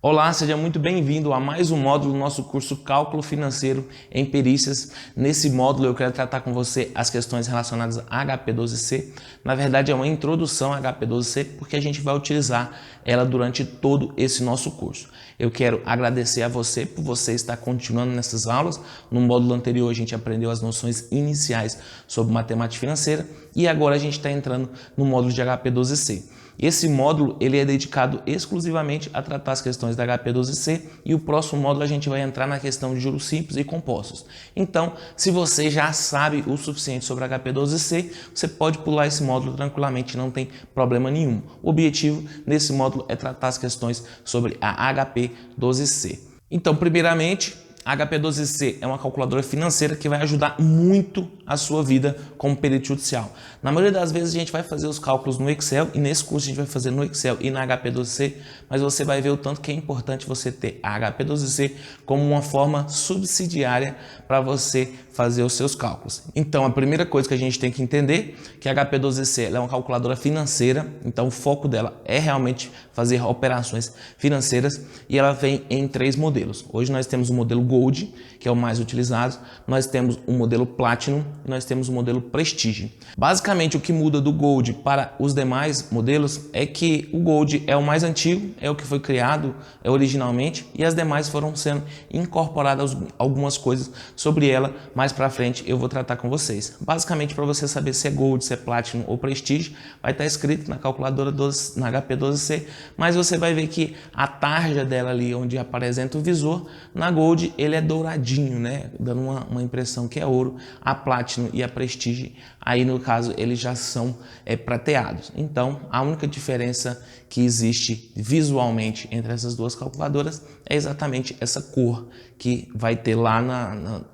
Olá, seja muito bem-vindo a mais um módulo do nosso curso Cálculo Financeiro em Perícias. Nesse módulo eu quero tratar com você as questões relacionadas a HP12C. Na verdade é uma introdução a HP12C porque a gente vai utilizar ela durante todo esse nosso curso. Eu quero agradecer a você por você estar continuando nessas aulas. No módulo anterior a gente aprendeu as noções iniciais sobre matemática financeira e agora a gente está entrando no módulo de HP12C. Esse módulo ele é dedicado exclusivamente a tratar as questões da HP12C e o próximo módulo a gente vai entrar na questão de juros simples e compostos. Então, se você já sabe o suficiente sobre a HP12C, você pode pular esse módulo tranquilamente, não tem problema nenhum. O objetivo nesse módulo é tratar as questões sobre a HP12C. Então, primeiramente, a HP12C é uma calculadora financeira que vai ajudar muito a sua vida como perito judicial. Na maioria das vezes a gente vai fazer os cálculos no Excel e nesse curso a gente vai fazer no Excel e na HP12C, mas você vai ver o tanto que é importante você ter a HP12C como uma forma subsidiária para você fazer os seus cálculos. Então a primeira coisa que a gente tem que entender é que a HP12C ela é uma calculadora financeira, então o foco dela é realmente fazer operações financeiras e ela vem em 3 modelos. Hoje nós temos o modelo Gold, que é o mais utilizado, nós temos o modelo Platinum e nós temos o modelo Prestige. Basicamente o que muda do Gold para os demais modelos é que o Gold é o mais antigo, é o que foi criado originalmente e as demais foram sendo incorporadas algumas coisas sobre ela. Mais para frente eu vou tratar com vocês. Basicamente para você saber se é Gold, se é Platinum ou Prestige, vai estar escrito na calculadora na HP12C, mas você vai ver que a tarja dela ali onde apresenta o visor, na Gold ele é douradinho, né? Dando uma impressão que é ouro. A Platinum e a Prestige, aí no caso eles já são prateados. Então a única diferença que existe visualmente entre essas duas calculadoras é exatamente essa cor que vai ter lá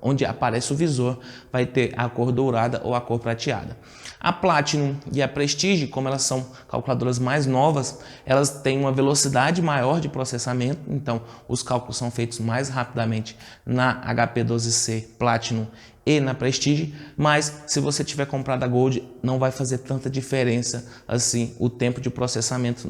onde aparece o visor, vai ter a cor dourada ou a cor prateada. A Platinum e a Prestige, como elas são calculadoras mais novas, elas têm uma velocidade maior de processamento, então os cálculos são feitos mais rapidamente na HP12C Platinum e na Prestige, mas se você tiver comprado a Gold, não vai fazer tanta diferença assim, o tempo de processamento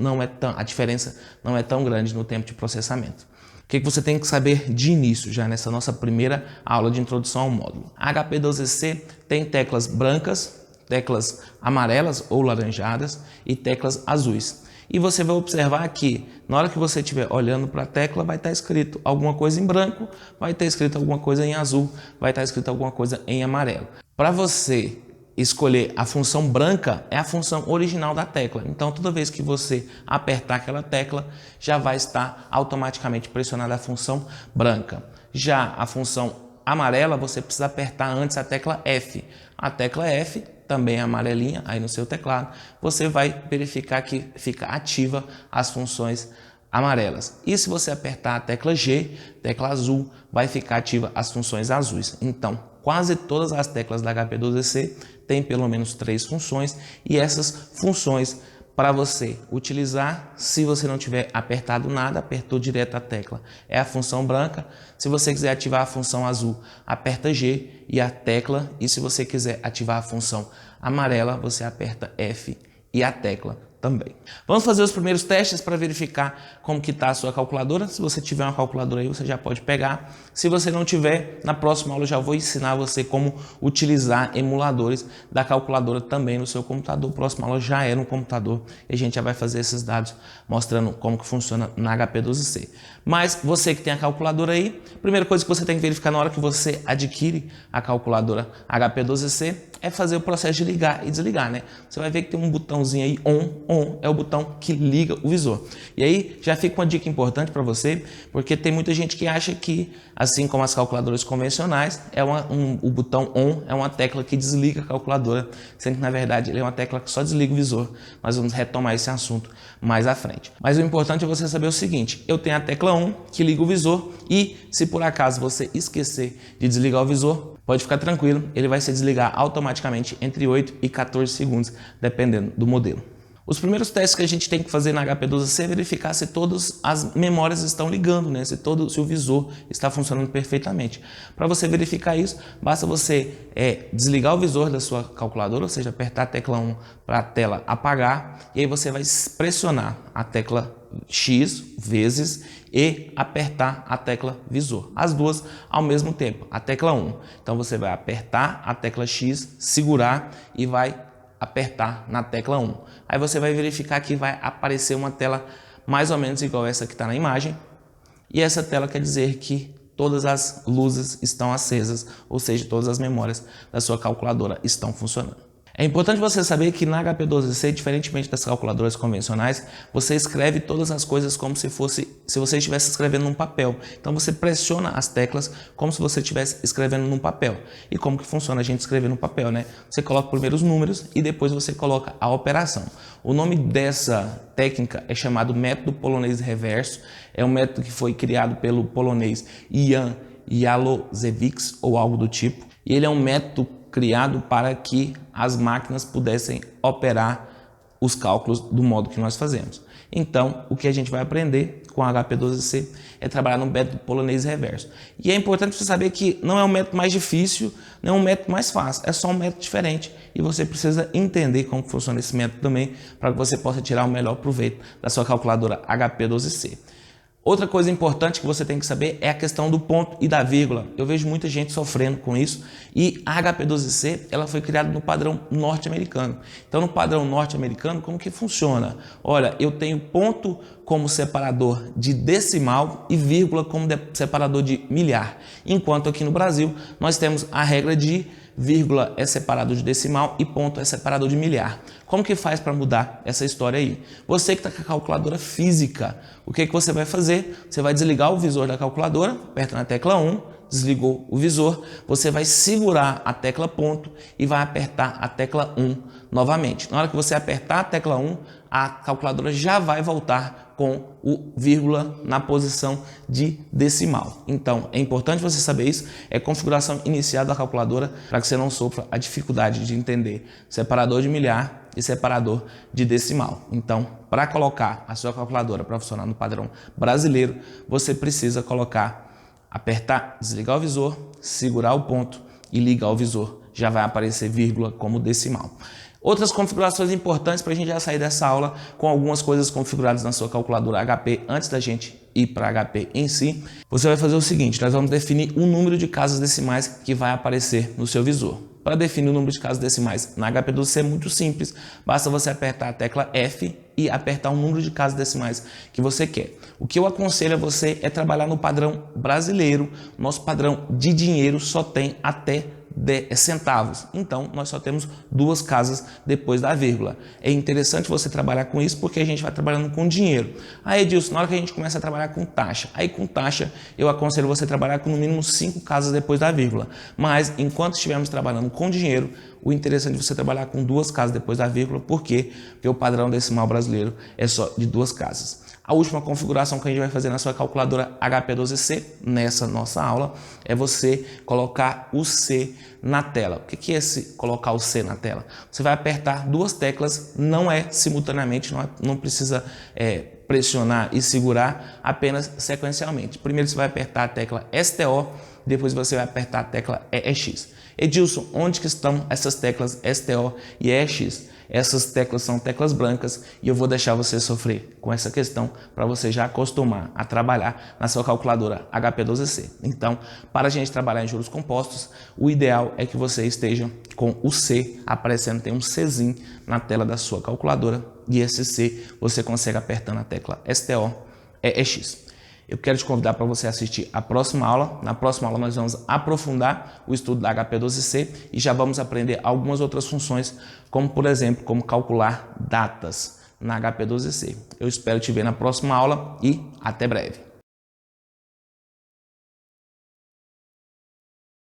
a diferença não é tão grande no tempo de processamento. O que você tem que saber de início, já nessa nossa primeira aula de introdução ao módulo? A HP12C tem teclas brancas, teclas amarelas ou laranjadas e teclas azuis. E você vai observar que na hora que você estiver olhando para a tecla vai estar escrito alguma coisa em branco, vai estar escrito alguma coisa em azul, vai estar escrito alguma coisa em amarelo. Para você escolher a função branca, é a função original da tecla. Então toda vez que você apertar aquela tecla, já vai estar automaticamente pressionada a função branca. Já a função amarela, você precisa apertar antes a tecla F. A tecla F também é amarelinha aí no seu teclado, você vai verificar que fica ativa as funções amarelas. E se você apertar a tecla G, tecla azul, vai ficar ativa as funções azuis. Então, quase todas as teclas da HP12C têm pelo menos 3 funções e essas funções para você utilizar, se você não tiver apertado nada, apertou direto a tecla, é a função branca. Se você quiser ativar a função azul, aperta G e a tecla. E se você quiser ativar a função amarela, você aperta F e a tecla também. Vamos fazer os primeiros testes para verificar como que está a sua calculadora. Se você tiver uma calculadora aí, você já pode pegar. Se você não tiver, na próxima aula eu já vou ensinar você como utilizar emuladores da calculadora também no seu computador. A próxima aula já é no computador e a gente já vai fazer esses dados mostrando como que funciona na HP12C. Mas você que tem a calculadora aí, a primeira coisa que você tem que verificar na hora que você adquire a calculadora HP12C é fazer o processo de ligar e desligar, né? Você vai ver que tem um botãozinho aí, on é o botão que liga o visor. E aí já fica uma dica importante para você, porque tem muita gente que acha que, assim como as calculadoras convencionais, o botão on é uma tecla que desliga a calculadora, sendo que na verdade ele é uma tecla que só desliga o visor. Nós vamos retomar esse assunto mais à frente. Mas o importante é você saber o seguinte: eu tenho a tecla on que liga o visor e se por acaso você esquecer de desligar o visor, pode ficar tranquilo, ele vai se desligar automaticamente entre 8 e 14 segundos, dependendo do modelo. Os primeiros testes que a gente tem que fazer na HP12C é verificar se todas as memórias estão ligando, né? Se o visor está funcionando perfeitamente. Para você verificar isso, basta você desligar o visor da sua calculadora, ou seja, apertar a tecla 1 para a tela apagar, e aí você vai pressionar a tecla X vezes e apertar a tecla visor. As duas ao mesmo tempo, a tecla 1. Então você vai apertar a tecla X, segurar e vai apertar na tecla 1. Aí você vai verificar que vai aparecer uma tela mais ou menos igual essa que está na imagem. E essa tela quer dizer que todas as luzes estão acesas, ou seja, todas as memórias da sua calculadora estão funcionando. É importante você saber que na HP12C, diferentemente das calculadoras convencionais, você escreve todas as coisas como se você estivesse escrevendo num papel. Então você pressiona as teclas como se você estivesse escrevendo num papel. E como que funciona a gente escrever no papel, né? Você coloca primeiro os números e depois você coloca a operação. O nome dessa técnica é chamado método polonês reverso. É um método que foi criado pelo polonês Jan Jałowiec ou algo do tipo. E ele é um método criado para que as máquinas pudessem operar os cálculos do modo que nós fazemos. Então, o que a gente vai aprender com a HP12C é trabalhar no método polonês reverso. E é importante você saber que não é um método mais difícil, não é um método mais fácil, é só um método diferente e você precisa entender como funciona esse método também para que você possa tirar o melhor proveito da sua calculadora HP12C. Outra coisa importante que você tem que saber é a questão do ponto e da vírgula. Eu vejo muita gente sofrendo com isso e a HP12C ela foi criada no padrão norte-americano. Então no padrão norte-americano como que funciona? Olha, eu tenho ponto como separador de decimal e vírgula como separador de milhar. Enquanto aqui no Brasil nós temos a regra de vírgula é separado de decimal e ponto é separador de milhar. Como que faz para mudar essa história aí? Você que está com a calculadora física, o que você vai fazer? Você vai desligar o visor da calculadora, aperta na tecla 1, desligou o visor, você vai segurar a tecla ponto e vai apertar a tecla 1 novamente. Na hora que você apertar a tecla 1, a calculadora já vai voltar com o vírgula na posição de decimal. Então, é importante você saber isso, é configuração inicial da calculadora para que você não sofra a dificuldade de entender separador de milhar e separador de decimal. Então, para colocar a sua calculadora para funcionar no padrão brasileiro, você precisa apertar, desligar o visor, segurar o ponto e ligar o visor. Já vai aparecer vírgula como decimal. Outras configurações importantes para a gente já sair dessa aula com algumas coisas configuradas na sua calculadora HP antes da gente ir para HP em si. Você vai fazer o seguinte, nós vamos definir um número de casas decimais que vai aparecer no seu visor. Para definir o número de casas decimais na HP12C é muito simples, basta você apertar a tecla F e apertar o número de casas decimais que você quer. O que eu aconselho a você é trabalhar no padrão brasileiro. Nosso padrão de dinheiro só tem até 10 centavos. Então, nós só temos 2 casas depois da vírgula. É interessante você trabalhar com isso porque a gente vai trabalhando com dinheiro. Aí, Edilson, na hora que a gente começa a trabalhar com taxa, aí com taxa eu aconselho você trabalhar com no mínimo 5 casas depois da vírgula. Mas, enquanto estivermos trabalhando com dinheiro, o interessante é você trabalhar com 2 casas depois da vírgula. Por quê? Porque o padrão decimal brasileiro é só de 2 casas. A última configuração que a gente vai fazer na sua calculadora HP12C, nessa nossa aula, é você colocar o C na tela. O que é esse colocar o C na tela? Você vai apertar 2 teclas, não é simultaneamente, não precisa pressionar e segurar, apenas sequencialmente. Primeiro você vai apertar a tecla STO, depois você vai apertar a tecla EX. Edilson, onde que estão essas teclas STO e EX? Essas teclas são teclas brancas e eu vou deixar você sofrer com essa questão para você já acostumar a trabalhar na sua calculadora HP12C. Então, para a gente trabalhar em juros compostos, o ideal é que você esteja com o C aparecendo, tem um Czinho na tela da sua calculadora e esse C você consegue apertando a tecla STO EX. Eu quero te convidar para você assistir a próxima aula. Na próxima aula nós vamos aprofundar o estudo da HP12C e já vamos aprender algumas outras funções, como por exemplo, como calcular datas na HP12C. Eu espero te ver na próxima aula e até breve.